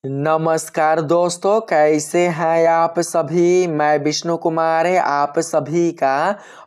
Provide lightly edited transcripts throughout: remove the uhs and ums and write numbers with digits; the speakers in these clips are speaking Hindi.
नमस्कार दोस्तों, कैसे हैं आप सभी। मैं विष्णु कुमार है आप सभी का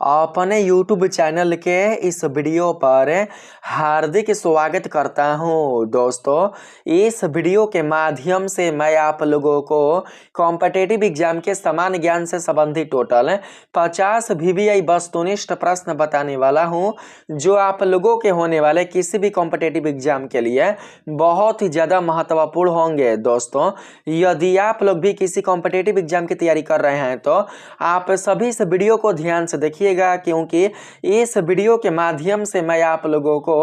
अपने YouTube चैनल के इस वीडियो पर हार्दिक स्वागत करता हूं। दोस्तों, इस वीडियो के माध्यम से मैं आप लोगों को कॉम्पिटिटिव एग्जाम के समान ज्ञान से संबंधित टोटल 50 VVI वस्तुनिष्ठ प्रश्न बताने वाला हूं, जो आप लोगों के होने वाले किसी भी कॉम्पिटिटिव एग्जाम के लिए बहुत ही ज़्यादा महत्वपूर्ण होंगे। दोस्तों, यदि आप लोग भी किसी कॉम्पिटिटिव एग्जाम की तैयारी कर रहे हैं तो आप सभी इस वीडियो को ध्यान से देखिएगा, क्योंकि इस वीडियो के माध्यम से मैं आप लोगों को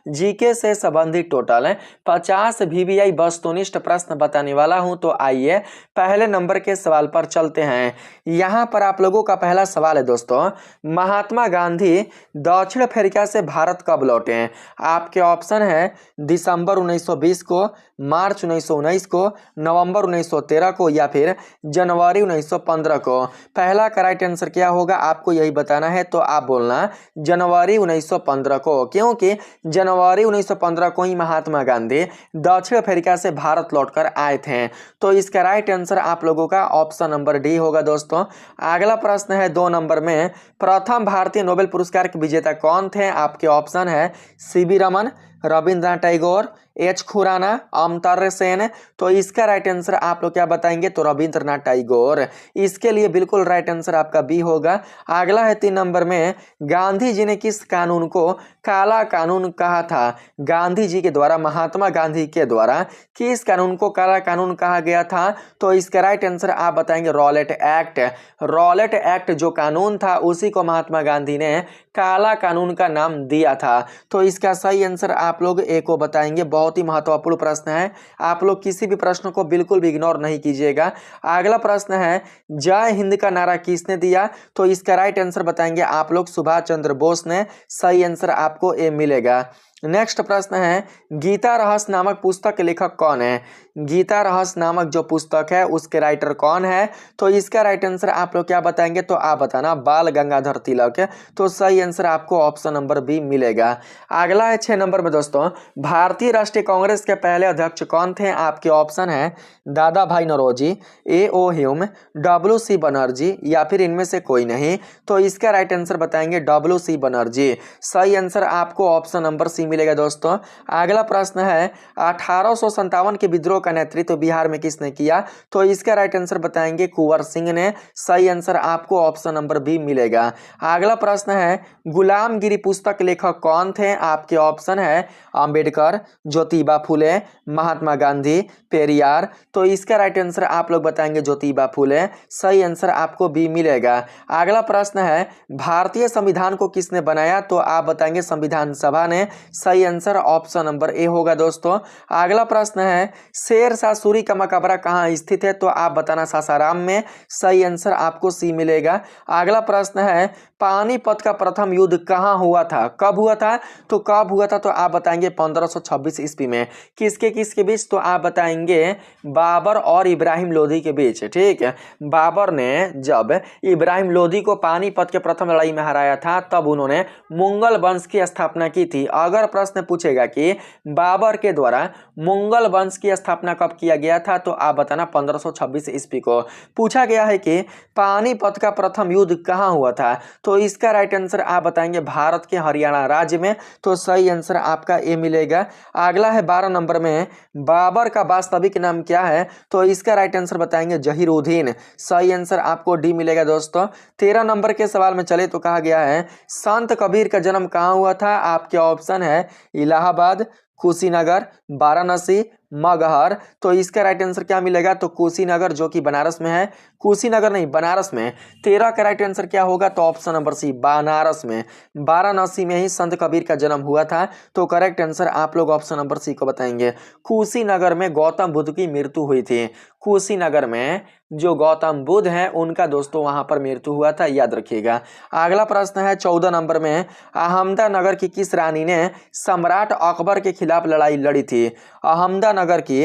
जीके से संबंधित टोटल 50 VVI वस्तुनिष्ठ प्रश्न बताने वाला हूं। तो आइए पहले नंबर के सवाल पर चलते हैं। यहाँ पर आप लोगों का पहला सवाल है दोस्तों, महात्मा गांधी दक्षिण अफ्रीका से भारत कब लौटे। आपके ऑप्शन है दिसंबर 1920 को, मार्च 1919 को, नवंबर 1913 को या फिर जनवरी 1915 को। पहला करेक्ट आंसर क्या होगा आपको यही बताना है, तो आप बोलना जनवरी 1915 को, क्योंकि जनवरी 1915 को ही महात्मा गांधी दक्षिण अफ्रीका से भारत लौटकर आए थे। तो इसका राइट आंसर आप लोगों का ऑप्शन नंबर डी होगा। दोस्तों, अगला प्रश्न है 2 नंबर में, प्रथम भारतीय नोबेल पुरस्कार के विजेता कौन थे। आपके ऑप्शन है सीवी रमन, रविंद्रनाथ टैगोर, एच खुराना, अमर्त्य सेन। तो इसका राइट आंसर आप लोग क्या बताएंगे, तो रविंद्रनाथ टैगोर। इसके लिए बिल्कुल राइट आंसर आपका बी होगा। अगला है 3 नंबर में, गांधी जी ने किस कानून को काला कानून कहा था। गांधी जी के द्वारा, महात्मा गांधी के द्वारा किस कानून को काला कानून कहा गया था। तो इसका राइट आंसर आप बताएंगे रॉलेट एक्ट। रॉलेट एक्ट जो कानून था उसी को महात्मा गांधी ने काला कानून का नाम दिया था। तो इसका सही आंसर आप लोग ए को बताएंगे। बहुत ही महत्वपूर्ण प्रश्न है, आप लोग किसी भी प्रश्न को बिल्कुल भी इग्नोर नहीं कीजिएगा। अगला प्रश्न है, जय हिंद का नारा किसने दिया। तो इसका राइट आंसर बताएंगे आप लोग सुभाष चंद्र बोस ने। सही आंसर आपको ए मिलेगा। नेक्स्ट प्रश्न है, गीता रहस्य नामक पुस्तक के लेखक कौन है। गीता रहस्य नामक जो पुस्तक है उसके राइटर कौन है। तो इसका राइट आंसर आप लोग क्या बताएंगे, तो आप बताना बाल गंगाधर तिलक। तो सही आंसर आपको ऑप्शन नंबर बी मिलेगा। अगला है 6 नंबर में दोस्तों, भारतीय राष्ट्रीय कांग्रेस के पहले अध्यक्ष कौन थे। आपके ऑप्शन है दादा भाई Naoroji, A.O.. Hume, W.C. Banerjee या फिर इनमें से कोई नहीं। तो इसका राइट आंसर बताएंगे W.C. बनर्जी। सही आंसर आपको ऑप्शन नंबर सी मिलेगा। दोस्तों, अगला प्रश्न है, 1857 के विद्रोह का नेतृत्व बिहार में किसने किया। तो इसका राइट आंसर बताएंगे कुंवर सिंह ने। सही आंसर आपको ऑप्शन नंबर बी मिलेगा। अगला प्रश्न है, गुलामगिरी पुस्तक लेखक कौन थे। आपके ऑप्शन है अंबेडकर, ज्योतिबा फुले, महात्मा गांधी, पेरियार। तो इसका राइट आंसर आप लोग बताएंगे ज्योतिबा फुले। सही आंसर आपको बी मिलेगा। अगला प्रश्न है, भारतीय संविधान को किसने बनाया। तो आप बताएंगे संविधान सभा ने। सही आंसर ऑप्शन नंबर ए होगा। दोस्तों, अगला प्रश्न है, शेरशाह सूरी का मकबरा कहाँ स्थित है। तो आप बताना सासाराम में। सही आंसर आपको सी मिलेगा। अगला प्रश्न है, पानीपत का प्रथम युद्ध कहाँ हुआ था, कब हुआ था। तो कब हुआ था, तो आप बताएंगे 1526 ईस्वी में। किसके किसके बीच, तो आप बताएंगे बाबर और इब्राहिम लोधी के बीच। ठीक है, बाबर ने जब इब्राहिम लोधी को पानीपत के प्रथम लड़ाई में हराया था तब उन्होंने मुगल वंश की स्थापना की थी। अगर प्रश्न पूछेगा कि बाबर के द्वारा मुगल वंश की स्थापना कब किया गया था, तो आप बताना 1526 ईस्वी को। पूछा गया है कि पानीपत का प्रथम युद्ध कहाँ हुआ था। तो इसका राइट आंसर आप बताएंगे भारत के हरियाणा राज्य में। तो सही आंसर आपका ए मिलेगा। अगला है 12 नंबर में, बाबर का वास्तविक नाम क्या है। तो इसका राइट आंसर बताएंगे जहीरुद्दीन। सही आंसर आपको डी मिलेगा। दोस्तों, 13 नंबर के सवाल में चले तो कहा गया है, संत कबीर का जन्म कहाँ हुआ था। आपके ऑप्शन है इलाहाबाद, कुशीनगर, वाराणसी, मगहर। तो इसका राइट आंसर क्या मिलेगा, तो कुशीनगर जो कि बनारस में है। कुशीनगर नहीं, बनारस में। 13 का राइट आंसर क्या होगा, तो ऑप्शन नंबर सी बनारस में। वाराणसी में ही संत कबीर का जन्म हुआ था। तो करेक्ट आंसर आप लोग ऑप्शन नंबर सी को बताएंगे। कुशीनगर में गौतम बुद्ध की मृत्यु हुई थी। कुशीनगर में जो गौतम बुद्ध हैं उनका दोस्तों वहां पर मृत्यु हुआ था, याद रखिएगा। अगला प्रश्न है 14 नंबर में, अहमदानगर की किस रानी ने सम्राट अकबर के खिलाफ लड़ाई लड़ी थी। अहमदानगर की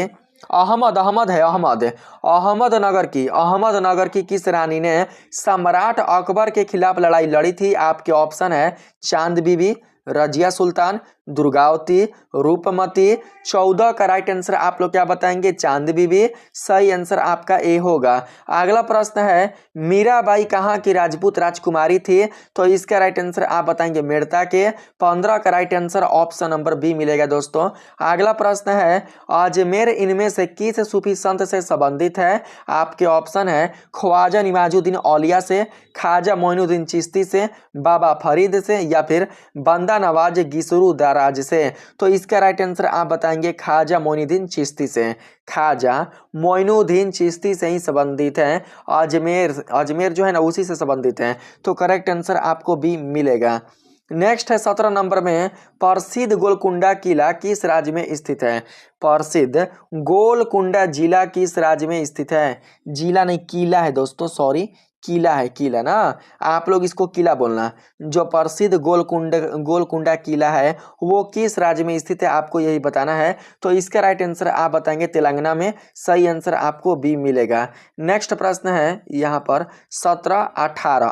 अहमदनगर की किस रानी ने सम्राट अकबर के खिलाफ लड़ाई लड़ी थी। आपके ऑप्शन है चांद बीबी, रजिया सुल्तान, दुर्गावती, रूपमती। 14 का राइट आंसर आप लोग क्या बताएंगे, चांद बीबी। सही आंसर आपका ए होगा। अगला प्रश्न है मीराबाई कहाँ की राजपूत राजकुमारी थी, तो इसका राइट आंसर आप बताएंगे मेड़ता के। 15 का right answer option number B मिलेगा दोस्तों। अगला प्रश्न है अजमेर इनमें से किस सूफी संत से संबंधित है, आपके ऑप्शन है ख्वाजा निमाजुद्दीन औलिया से, ख्वाजा मोइनुद्दीन चिश्ती से, बाबा फरीद से, या फिर बंदा नवाज गिसरू दराज से। तो इसका राइट आंसर आप बताएंगे ख्वाजा मोइनुद्दीन चिश्ती से। ख्वाजा मोइनुद्दीन चिश्ती से ही संबंधित है। अजमेर जो है ना उसी से संबंधित है। तो करेक्ट आंसर आपको बी मिलेगा। नेक्स्ट है 17 नंबर में प्रसिद्ध गोलकुंडा किला किस राज्य में स्थित है। प्रसिद्ध गोलकुंडा जिला किस राज्य में स्थित है। जिला नहीं किला है दोस्तों, सॉरी किला है, किला ना, आप लोग इसको किला बोलना। जो प्रसिद्ध गोलकुंडा किला है वो किस राज्य में स्थित है, आपको यही बताना है। तो इसका राइट आंसर आप बताएंगे तेलंगाना में। सही आंसर आपको बी मिलेगा। नेक्स्ट प्रश्न है यहाँ पर 17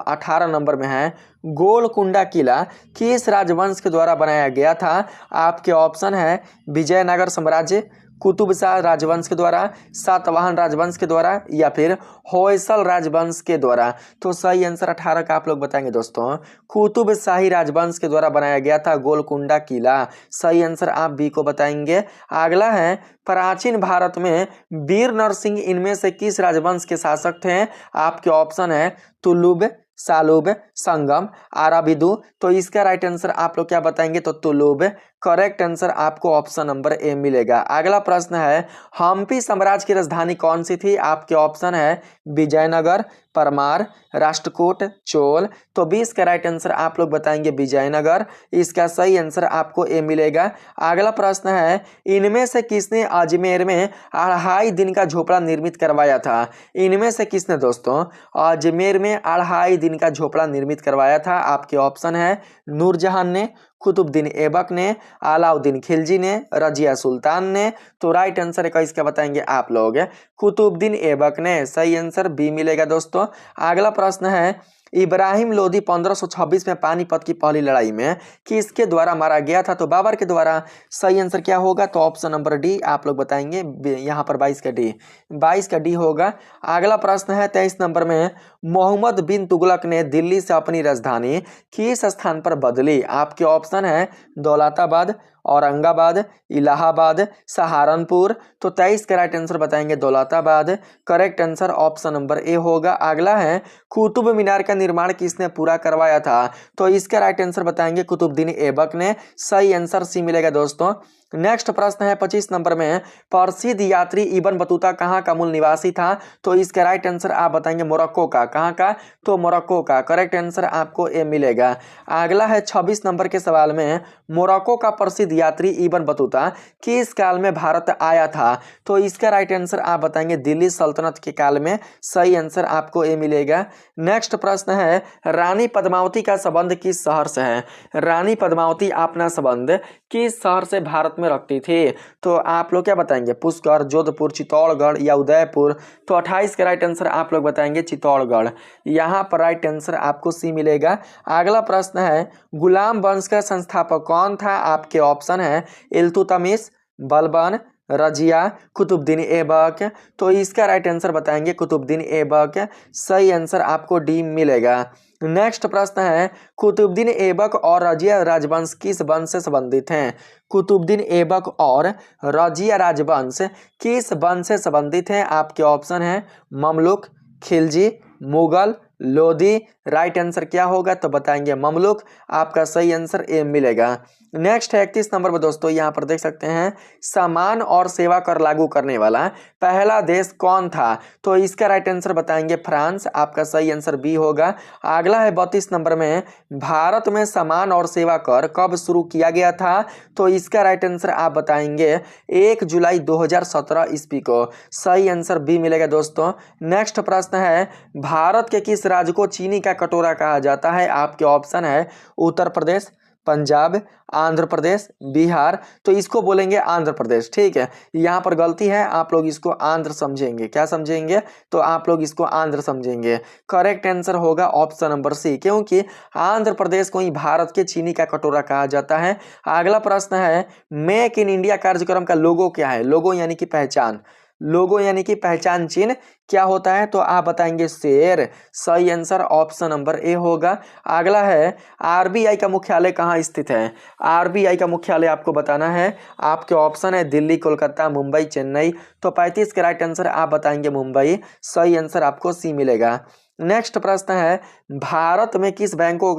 18 नंबर में है गोलकुंडा किला किस राजवंश के द्वारा बनाया गया था। आपके ऑप्शन है विजयनगर साम्राज्य, कुतुब शाह राजवंश के द्वारा, सातवाहन राजवंश के द्वारा, या फिर होयसल राजवंश के द्वारा। तो सही आंसर 18 का आप लोग बताएंगे दोस्तों कुतुब शाही राजवंश के द्वारा बनाया गया था गोलकुंडा किला। सही आंसर आप बी को बताएंगे। अगला है प्राचीन भारत में वीर नरसिंह इनमें से किस राजवंश के शासक थे। आपके ऑप्शन है तुलुब, सालुब, संगम, आराबिदु। तो इसका राइट आंसर आप लोग क्या बताएंगे, तो तुलुब। करेक्ट आंसर आपको ऑप्शन नंबर ए मिलेगा। अगला प्रश्न है हम्पी साम्राज्य की राजधानी कौन सी थी। आपके ऑप्शन है विजयनगर, परमार, राष्ट्रकूट, चोल। तो 20 का राइट आंसर आप लोग बताएंगे विजयनगर। इसका सही आंसर आपको ए मिलेगा। अगला प्रश्न है इनमें से किसने अजमेर में 2.5 दिन का झोपड़ा निर्मित करवाया था। इनमें से किसने दोस्तों अजमेर में 2.5 दिन का झोपड़ा निर्मित करवाया था। आपके ऑप्शन है नूरजहां ने, कुतुबुद्दीन ऐबक ने, अलाउद्दीन खिलजी ने, रजिया सुल्तान ने। तो राइट आंसर है इसका बताएंगे आप लोग कुतुबुद्दीन ऐबक ने। सही आंसर बी मिलेगा दोस्तों। अगला प्रश्न है इब्राहिम लोदी 1526 में पानीपत की पहली लड़ाई में किसके द्वारा मारा गया था। तो बाबर के द्वारा। सही आंसर क्या होगा, तो ऑप्शन नंबर डी आप लोग बताएंगे। यहाँ पर 22 का डी होगा। अगला प्रश्न है 23 नंबर में मोहम्मद बिन तुगलक ने दिल्ली से अपनी राजधानी किस स्थान पर बदली। आपके ऑप्शन है दौलताबाद, औरंगाबाद, इलाहाबाद, सहारनपुर। तो 23 का राइट आंसर बताएंगे Daulatabad. Correct answer option number A होगा। अगला है कुतुब मीनार का निर्माण किसने पूरा करवाया था। तो इसका राइट आंसर बताएंगे कुतुबुद्दीन ऐबक ने। सही आंसर सी मिलेगा दोस्तों। नेक्स्ट प्रश्न है 25 नंबर में प्रसिद्ध यात्री इब्न बतूता कहाँ का मूल निवासी था। तो इसका राइट आंसर आप बताएंगे मोरक्को का। कहाँ का, तो मोरक्को का। करेक्ट आंसर आपको ए मिलेगा। अगला है 26 नंबर के सवाल में मोरक्को का प्रसिद्ध यात्री इब्न बतूता किस काल में भारत आया था। तो इसका राइट आंसर आप बताएंगे दिल्ली सल्तनत के काल में। सही आंसर आपको ए मिलेगा। नेक्स्ट प्रश्न है रानी पद्मावती का संबंध किस शहर से है। रानी पद्मावती अपना संबंध किस शहर से भारत में रखती थी। तो आप लोग क्या बताएंगे पुष्कर, जोधपुर, चित्तौड़गढ़ या उदयपुर। तो 28 का राइट आंसर आप लोग बताएंगे चित्तौड़गढ़। यहाँ पर राइट आंसर आपको सी मिलेगा। अगला प्रश्न है गुलाम वंश का संस्थापक कौन था। आपके ऑप्शन है इल्तुतमिश, बलबन, रजिया, कुतुबुद्दीन ऐबक। तो इसका राइट आंसर बताएंगे कुतुबुद्दीन ऐबक। सही आंसर आपको डी मिलेगा। नेक्स्ट प्रश्न है कुतुबुद्दीन ऐबक और रजिया राजवंश किस वंश से संबंधित हैं। कुतुबुद्दीन ऐबक और रजिया राजवंश किस वंश से संबंधित हैं। आपके ऑप्शन है ममलुक, खिलजी, मुगल, लोधी। राइट आंसर क्या होगा, तो बताएंगे ममलुक। आपका सही आंसर ए मिलेगा। नेक्स्ट है 31 नंबर में दोस्तों यहाँ पर देख सकते हैं सामान और सेवा कर लागू करने वाला पहला देश कौन था। तो इसका राइट आंसर बताएंगे फ्रांस। आपका सही आंसर बी होगा। अगला है 32 नंबर में भारत में सामान और सेवा कर कब शुरू किया गया था। तो इसका राइट आंसर आप बताएंगे 1 जुलाई 2017 ईस्वी को। सही आंसर बी मिलेगा दोस्तों। नेक्स्ट प्रश्न है भारत के किस राज्य को चीनी का कटोरा कहा जाता है। आपके ऑप्शन है उत्तर प्रदेश, पंजाब, आंध्र प्रदेश, बिहार, तो इसको बोलेंगे आंध्र प्रदेश। ठीक है, यहाँ पर गलती है, आप लोग इसको आंध्र समझेंगे। क्या समझेंगे? तो आप लोग इसको आंध्र समझेंगे। करेक्ट आंसर होगा ऑप्शन नंबर सी, क्योंकि आंध्र प्रदेश को ही भारत के चीनी का कटोरा कहा जाता है। अगला प्रश्न है, मेक इन इंडिया कार्यक्रम का लोगो क्या है? लोगो यानी कि पहचान, लोगो यानी कि पहचान चिन्ह क्या होता है? तो आप बताएंगे शेर। सही आंसर ऑप्शन नंबर ए होगा। अगला है, आरबीआई का मुख्यालय कहाँ स्थित है? आरबीआई का मुख्यालय आपको बताना है। आपके ऑप्शन है दिल्ली, कोलकाता, मुंबई, चेन्नई। तो 35 का राइट आंसर आप बताएंगे मुंबई। सही आंसर आपको सी मिलेगा। नेक्स्ट प्रश्न है, भारत में किस बैंकों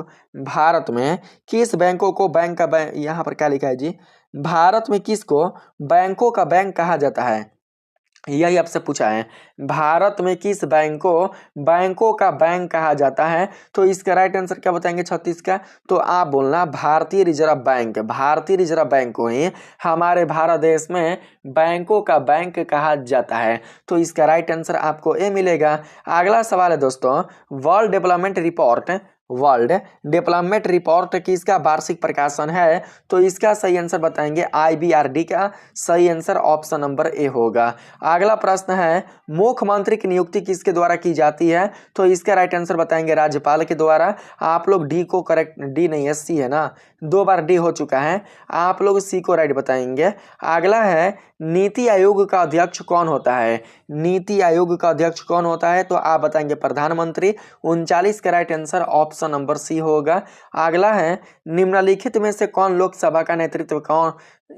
को बैंक का बैंक, यहाँ पर क्या लिखा है जी? भारत में किसको बैंकों का बैंक कहा जाता है? यही आपसे पूछा है। भारत में किस बैंकों का बैंक कहा जाता है? तो इसका राइट आंसर क्या बताएंगे 36 का? तो आप बोलना भारतीय रिजर्व बैंक। भारतीय रिजर्व बैंक को ही हमारे भारत देश में बैंकों का बैंक कहा जाता है। तो इसका राइट आंसर आपको ए मिलेगा। अगला सवाल है दोस्तों, वर्ल्ड डेवलपमेंट रिपोर्ट किसका वार्षिक प्रकाशन है? तो इसका सही आंसर बताएंगे IBRD का। सही आंसर ऑप्शन नंबर ए होगा। अगला प्रश्न है, मुख्यमंत्री की नियुक्ति किसके द्वारा की जाती है? तो इसका राइट आंसर बताएंगे राज्यपाल के द्वारा। आप लोग डी को करेक्ट, डी नहीं है सी है ना, 2 बार डी हो चुका है, आप लोग सी को राइट बताएंगे। अगला है, नीति आयोग का अध्यक्ष कौन होता है? नीति आयोग का अध्यक्ष कौन होता है? तो आप बताएंगे प्रधानमंत्री। 39 का right answer option number C होगा। अगला है, निम्नलिखित में से कौन लोकसभा का नेतृत्व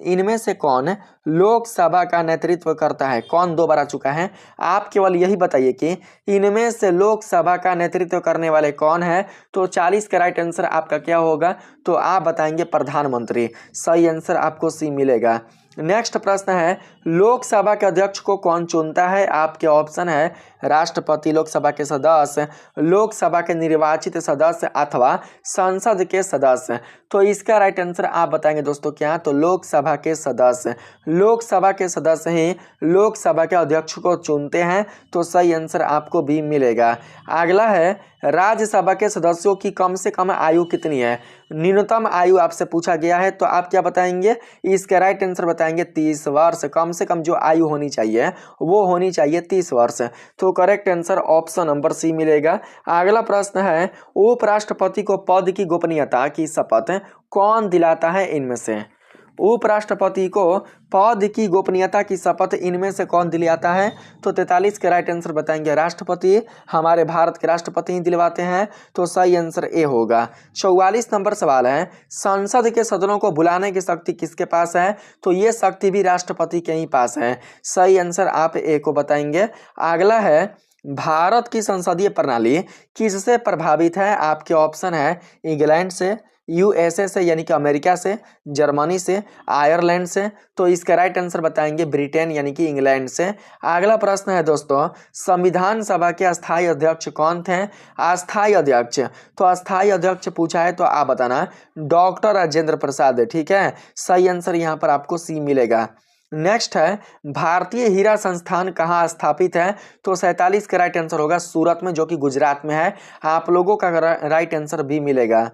इनमें से कौन लोकसभा का नेतृत्व करता है? कौन 2 बार आ चुका है, आप केवल यही बताइए कि इनमें से लोकसभा का नेतृत्व करने वाले कौन है? तो 40 का राइट आंसर आपका क्या होगा? तो आप बताएंगे प्रधानमंत्री। सही आंसर आपको सी मिलेगा। नेक्स्ट प्रश्न है, लोकसभा के अध्यक्ष को कौन चुनता है? आपके ऑप्शन है राष्ट्रपति, लोकसभा के सदस्य, लोकसभा के निर्वाचित सदस्य अथवा संसद के सदस्य। तो इसका राइट आंसर आप बताएंगे दोस्तों क्या? तो लोकसभा के सदस्य। लोकसभा के सदस्य ही लोकसभा के अध्यक्ष को चुनते हैं। तो सही आंसर आपको भी मिलेगा। अगला है, राज्यसभा के सदस्यों की कम से कम आयु कितनी है? न्यूनतम आयु आपसे पूछा गया है। तो आप क्या बताएंगे? इसका राइट आंसर बताएंगे 30 वर्ष। कम से कम जो आयु होनी चाहिए वो होनी चाहिए 30 वर्ष। तो correct answer option number C मिलेगा। अगला प्रश्न है, उपराष्ट्रपति को पद की गोपनीयता की शपथ कौन दिलाता है? इनमें से उपराष्ट्रपति को पद की गोपनीयता की शपथ इनमें से कौन दिलाता है? तो 43 का राइट आंसर बताएंगे राष्ट्रपति। हमारे भारत के राष्ट्रपति ही दिलवाते हैं। तो सही आंसर ए होगा। 44 नंबर सवाल है, संसद के सदनों को बुलाने की शक्ति किसके पास है? तो ये शक्ति भी राष्ट्रपति के ही पास है। सही आंसर आप ए को बताएंगे। अगला है, भारत की संसदीय प्रणाली किससे प्रभावित है? आपके ऑप्शन है इंग्लैंड से, USA से यानी कि अमेरिका से, जर्मनी से, आयरलैंड से। तो इसका राइट आंसर बताएंगे ब्रिटेन यानी कि इंग्लैंड से। अगला प्रश्न है दोस्तों, संविधान सभा के अस्थायी अध्यक्ष कौन थे? अस्थायी अध्यक्ष, तो अस्थायी अध्यक्ष पूछा है तो आप बताना डॉक्टर राजेंद्र प्रसाद। ठीक है, सही आंसर यहाँ पर आपको सी मिलेगा। नेक्स्ट है, भारतीय हीरा संस्थान कहाँ स्थापित है? तो 47 का राइट आंसर होगा सूरत में, जो कि गुजरात में है। आप लोगों का राइट आंसर भी मिलेगा।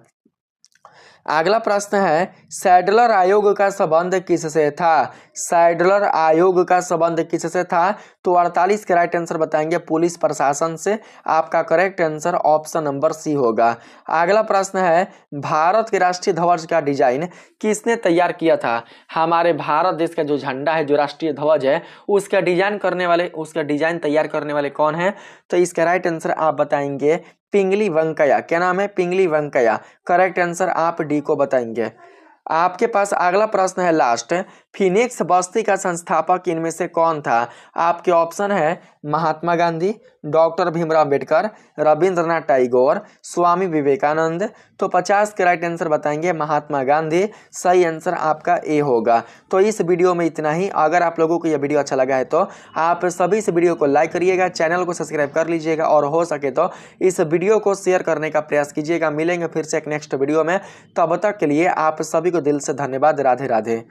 अगला प्रश्न है, सैडलर आयोग का संबंध किससे था? सैडलर आयोग का संबंध किससे था? तो 48 का राइट आंसर बताएंगे पुलिस प्रशासन से। आपका correct answer option number C होगा। अगला प्रश्न है, भारत के राष्ट्रीय ध्वज का डिजाइन किसने तैयार किया था? हमारे भारत देश का जो झंडा है, जो राष्ट्रीय ध्वज है, उसका डिजाइन तैयार करने वाले कौन है? तो इसका राइट आंसर आप बताएंगे पिंगली वेंकैया। क्या नाम है? पिंगली वेंकैया। करेक्ट आंसर आप डी को बताएंगे। आपके पास अगला प्रश्न है लास्ट, फिनिक्स बस्ती का संस्थापक इनमें से कौन था? आपके ऑप्शन है महात्मा गांधी, डॉक्टर भीमराव अंबेडकर, रविंद्रनाथ टैगोर, स्वामी विवेकानंद। तो 50 के राइट आंसर बताएंगे महात्मा गांधी। सही आंसर आपका ए होगा। तो इस वीडियो में इतना ही। अगर आप लोगों को यह वीडियो अच्छा लगा है तो आप सभी इस वीडियो को लाइक करिएगा, चैनल को सब्सक्राइब कर लीजिएगा और हो सके तो इस वीडियो को शेयर करने का प्रयास कीजिएगा। मिलेंगे फिर से एक नेक्स्ट वीडियो में, तब तक के लिए आप सभी को दिल से धन्यवाद। राधे राधे।